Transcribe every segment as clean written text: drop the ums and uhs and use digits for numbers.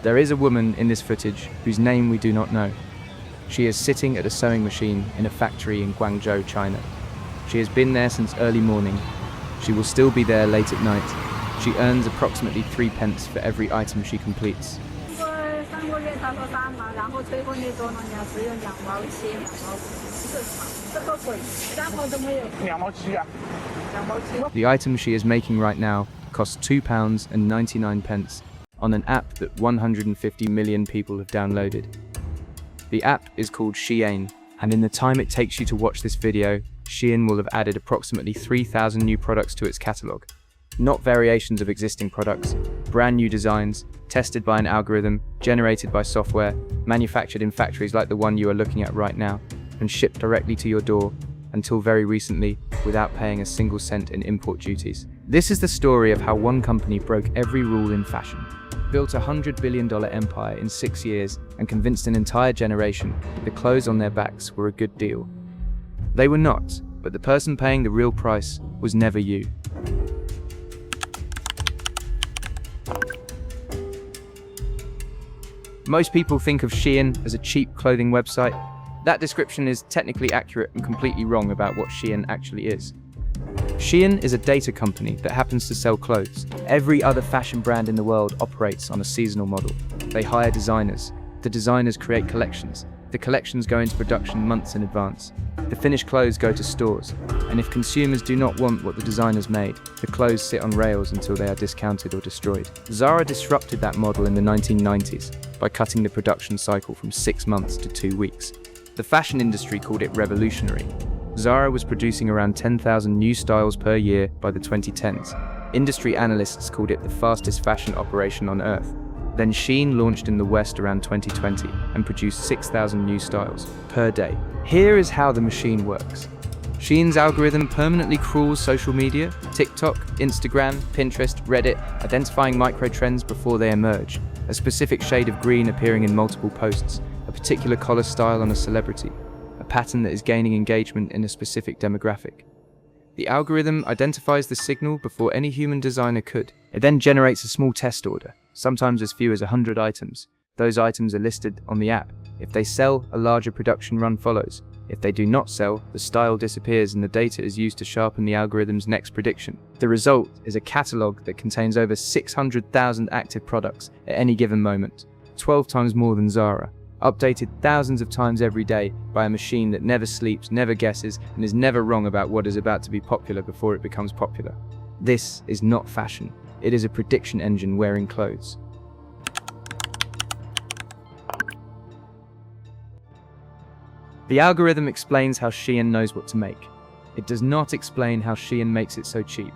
There is a woman in this footage whose name we do not know. She is sitting at a sewing machine in a factory in Guangzhou, China. She has been there since early morning. She will still be there late at night. She earns approximately 3 pence for every item she completes. The item she is making right now costs £2.99 on an app that 150 million people have downloaded. The app is called Shein, and in the time it takes you to watch this video, Shein will have added approximately 3,000 new products to its catalogue. Not variations of existing products, brand new designs, tested by an algorithm, generated by software, manufactured in factories like the one you are looking at right now, and shipped directly to your door, until very recently, without paying a single cent in import duties. This is the story of how one company broke every rule in fashion, built a $100 billion empire in 6 years, and convinced an entire generation that the clothes on their backs were a good deal. They were not, but the person paying the real price was never you. Most people think of Shein as a cheap clothing website. That description is technically accurate and completely wrong about what Shein actually is. Shein is a data company that happens to sell clothes. Every other fashion brand in the world operates on a seasonal model. They hire designers. The designers create collections. The collections go into production months in advance. The finished clothes go to stores. And if consumers do not want what the designers made, the clothes sit on rails until they are discounted or destroyed. Zara disrupted that model in the 1990s by cutting the production cycle from 6 months to 2 weeks. The fashion industry called it revolutionary. Zara was producing around 10,000 new styles per year by the 2010s. Industry analysts called it the fastest fashion operation on earth. Then Shein launched in the West around 2020 and produced 6,000 new styles per day. Here is how the machine works. Shein's algorithm permanently crawls social media, TikTok, Instagram, Pinterest, Reddit, identifying micro-trends before they emerge. A specific shade of green appearing in multiple posts, a particular collar style on a celebrity, a pattern that is gaining engagement in a specific demographic. The algorithm identifies the signal before any human designer could. It then generates a small test order, sometimes as few as 100 items. Those items are listed on the app. If they sell, a larger production run follows. If they do not sell, the style disappears and the data is used to sharpen the algorithm's next prediction. The result is a catalogue that contains over 600,000 active products at any given moment, 12 times more than Zara, updated thousands of times every day by a machine that never sleeps, never guesses, and is never wrong about what is about to be popular before it becomes popular. This is not fashion. It is a prediction engine wearing clothes. The algorithm explains how Shein knows what to make. It does not explain how Shein makes it so cheap.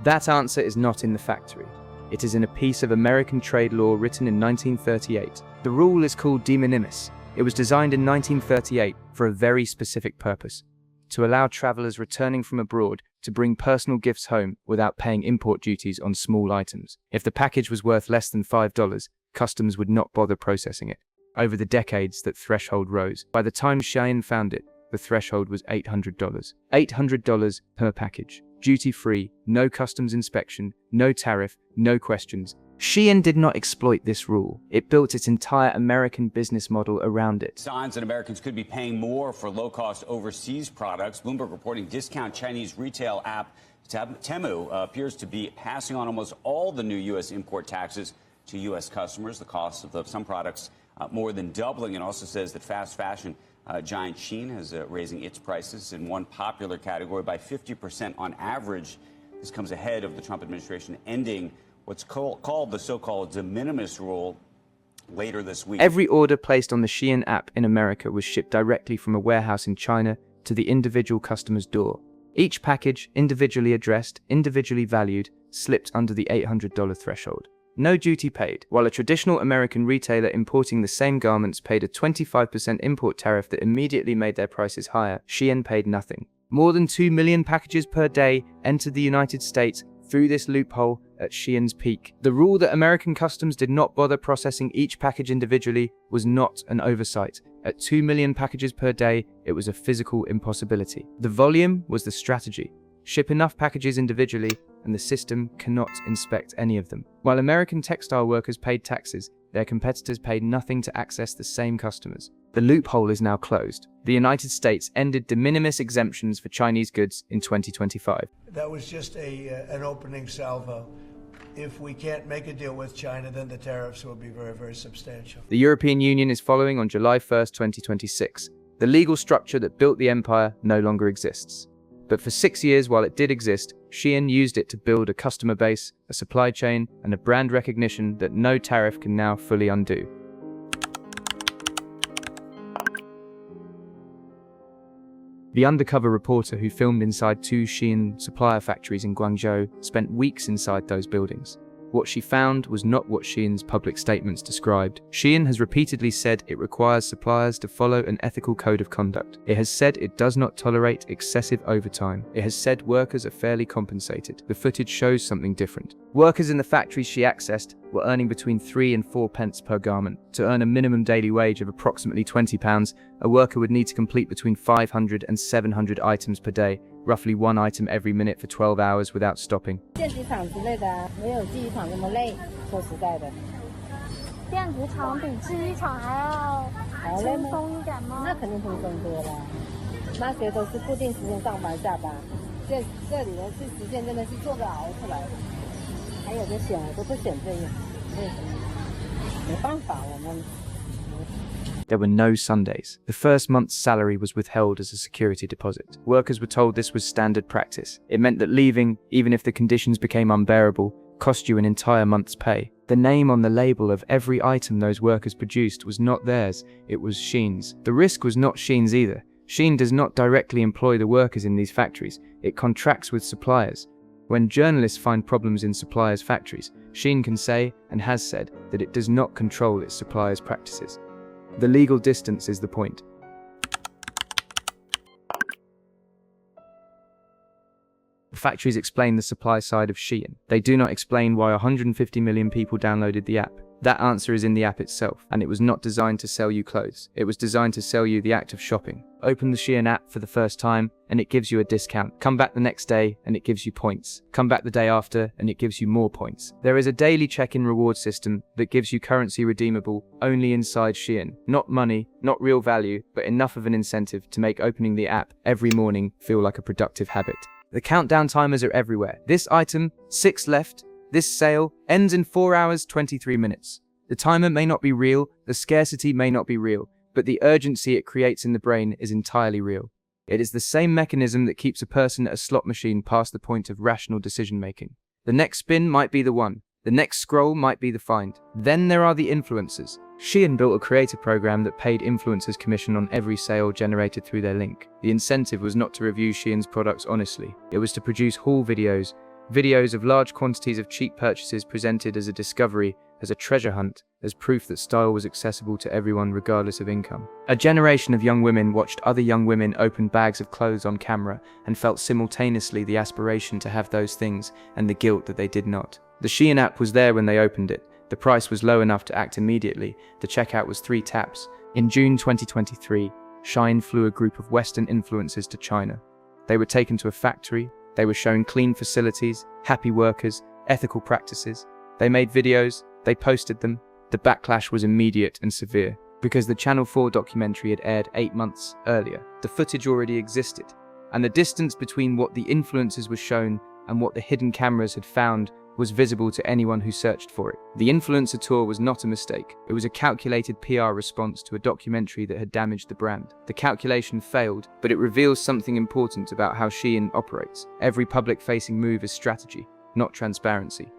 That answer is not in the factory. It is in a piece of American trade law written in 1938. The rule is called de minimis. It was designed in 1938 for a very specific purpose: to allow travelers returning from abroad to bring personal gifts home without paying import duties on small items. If the package was worth less than $5, customs would not bother processing it. Over the decades, that threshold rose. By the time Shein found it, the threshold was $800. $800 per package. Duty-free, no customs inspection, no tariff, no questions. Shein did not exploit this rule. It built its entire American business model around it. Signs that Americans could be paying more for low-cost overseas products. Bloomberg reporting discount Chinese retail app Temu appears to be passing on almost all the new U.S. import taxes to U.S. customers. The cost of some products more than doubling. It also says that fast fashion giant Shein is raising its prices in one popular category by 50% on average. This comes ahead of the Trump administration ending what's called the so-called de minimis rule later this week. Every order placed on the Shein app in America was shipped directly from a warehouse in China to the individual customer's door. Each package, individually addressed, individually valued, slipped under the $800 threshold. No duty paid, while a traditional American retailer importing the same garments paid a 25% import tariff that immediately made their prices higher. Shein paid nothing. More than 2 million packages per day entered the United States through this loophole at Shein's peak. The rule that American customs did not bother processing each package individually was not an oversight. At 2 million packages per day, it was a physical impossibility. The volume was the strategy. Ship enough packages individually, and the system cannot inspect any of them. While American textile workers paid taxes, Their competitors paid nothing to access the same customers. The loophole is now closed. The United States ended de minimis exemptions for Chinese goods in 2025. That was just an opening salvo. If we can't make a deal with China, then the tariffs will be very, very substantial. The European Union is following on July 1st, 2026. The legal structure that built the empire no longer exists. But for 6 years while it did exist, Shein used it to build a customer base, a supply chain, and a brand recognition that no tariff can now fully undo. The undercover reporter who filmed inside 2 Shein supplier factories in Guangzhou spent weeks inside those buildings. What she found was not what Shein's public statements described. Shein has repeatedly said it requires suppliers to follow an ethical code of conduct. It has said it does not tolerate excessive overtime. It has said workers are fairly compensated. The footage shows something different. Workers in the factories she accessed were earning between 3 and 4 pence per garment. To earn a minimum daily wage of approximately £20, a worker would need to complete between 500 and 700 items per day, roughly 1 item every minute for 12 hours without stopping. 电子厂之类的啊，没有记忆厂那么累。说实在的，电子厂比制衣厂还要轻松一点吗？那肯定轻松多了。那些都是固定时间上班下班，这里的是时间真的是做不熬出来的。还有就选，我都不选这个，为什么？没办法，我们。There were no Sundays. The first month's salary was withheld as a security deposit. Workers were told this was standard practice. It meant that leaving, even if the conditions became unbearable, cost you an entire month's pay. The name on the label of every item those workers produced was not theirs, it was Shein's. The risk was not Shein's either. Shein does not directly employ the workers in these factories, it contracts with suppliers. When journalists find problems in suppliers' factories, Shein can say, and has said, that it does not control its suppliers' practices. The legal distance is the point. The factories explain the supply side of Shein. They do not explain why 150 million people downloaded the app. That answer is in the app itself, and it was not designed to sell you clothes. It was designed to sell you the act of shopping. Open the Shein app for the first time, and it gives you a discount. Come back the next day, and it gives you points. Come back the day after, and it gives you more points. There is a daily check-in reward system that gives you currency redeemable only inside Shein. Not money, not real value, but enough of an incentive to make opening the app every morning feel like a productive habit. The countdown timers are everywhere. This item, 6 left. This sale ends in 4 hours, 23 minutes. The timer may not be real, the scarcity may not be real, but the urgency it creates in the brain is entirely real. It is the same mechanism that keeps a person at a slot machine past the point of rational decision-making. The next spin might be the one. The next scroll might be the find. Then there are the influencers. Shein built a creator program that paid influencers commission on every sale generated through their link. The incentive was not to review Shein's products honestly. It was to produce haul videos of large quantities of cheap purchases presented as a discovery, as a treasure hunt, as proof that style was accessible to everyone regardless of income. A generation of young women watched other young women open bags of clothes on camera and felt simultaneously the aspiration to have those things and the guilt that they did not. The Shein app was there when they opened it. The price was low enough to act immediately. The checkout was 3 taps. In June 2023, Shein flew a group of Western influencers to China. They were taken to a factory. They were shown clean facilities, happy workers, ethical practices. They made videos, they posted them. The backlash was immediate and severe, because the Channel 4 documentary had aired 8 months earlier. The footage already existed, and the distance between what the influencers were shown and what the hidden cameras had found was visible to anyone who searched for it. The influencer tour was not a mistake. It was a calculated PR response to a documentary that had damaged the brand. The calculation failed, but it reveals something important about how Shein operates. Every public-facing move is strategy, not transparency.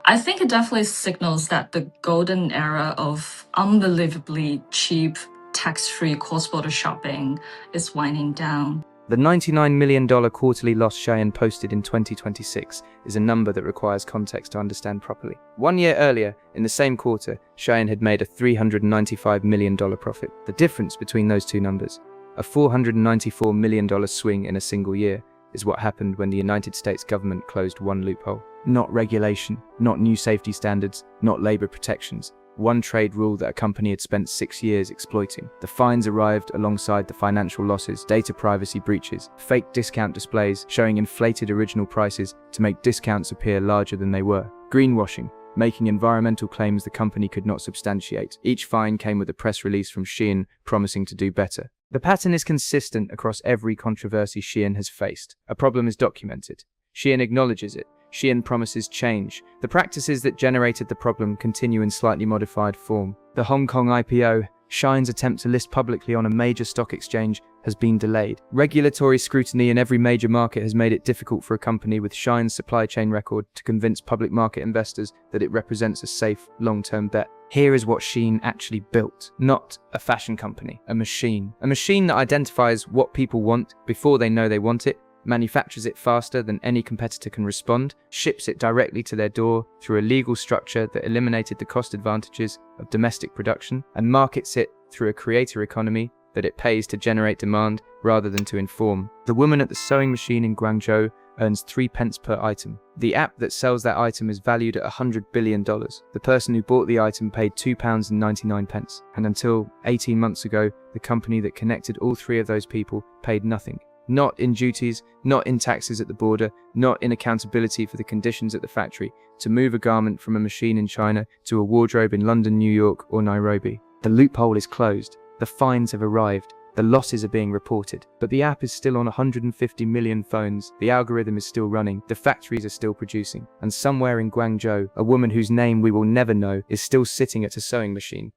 I think it definitely signals that the golden era of unbelievably cheap, tax-free cross-border shopping is winding down. The $99 million quarterly loss Shein posted in 2026 is a number that requires context to understand properly. 1 year earlier, in the same quarter, Shein had made a $395 million profit. The difference between those two numbers, a $494 million swing in a single year, is what happened when the United States government closed one loophole. Not regulation, not new safety standards, not labor protections. one trade rule that a company had spent 6 years exploiting. The fines arrived alongside the financial losses, data privacy breaches, fake discount displays showing inflated original prices to make discounts appear larger than they were, greenwashing, making environmental claims the company could not substantiate. Each fine came with a press release from Shein promising to do better. The pattern is consistent across every controversy Shein has faced. A problem is documented. Shein acknowledges it. Shein promises change. The practices that generated the problem continue in slightly modified form. The Hong Kong IPO, Shein's attempt to list publicly on a major stock exchange, has been delayed. Regulatory scrutiny in every major market has made it difficult for a company with Shein's supply chain record to convince public market investors that it represents a safe, long-term bet. Here is what Shein actually built. Not a fashion company, a machine. A machine that identifies what people want before they know they want it, manufactures it faster than any competitor can respond, ships it directly to their door through a legal structure that eliminated the cost advantages of domestic production, and markets it through a creator economy that it pays to generate demand rather than to inform. The woman at the sewing machine in Guangzhou earns 3 pence per item. The app that sells that item is valued at $100 billion. The person who bought the item paid £2.99. And until 18 months ago, the company that connected all 3 of those people paid nothing. Not in duties, not in taxes at the border, not in accountability for the conditions at the factory, to move a garment from a machine in China to a wardrobe in London, New York, or Nairobi. The loophole is closed. The fines have arrived. The losses are being reported. But the app is still on 150 million phones. The algorithm is still running. The factories are still producing. And somewhere in Guangzhou, a woman whose name we will never know is still sitting at a sewing machine.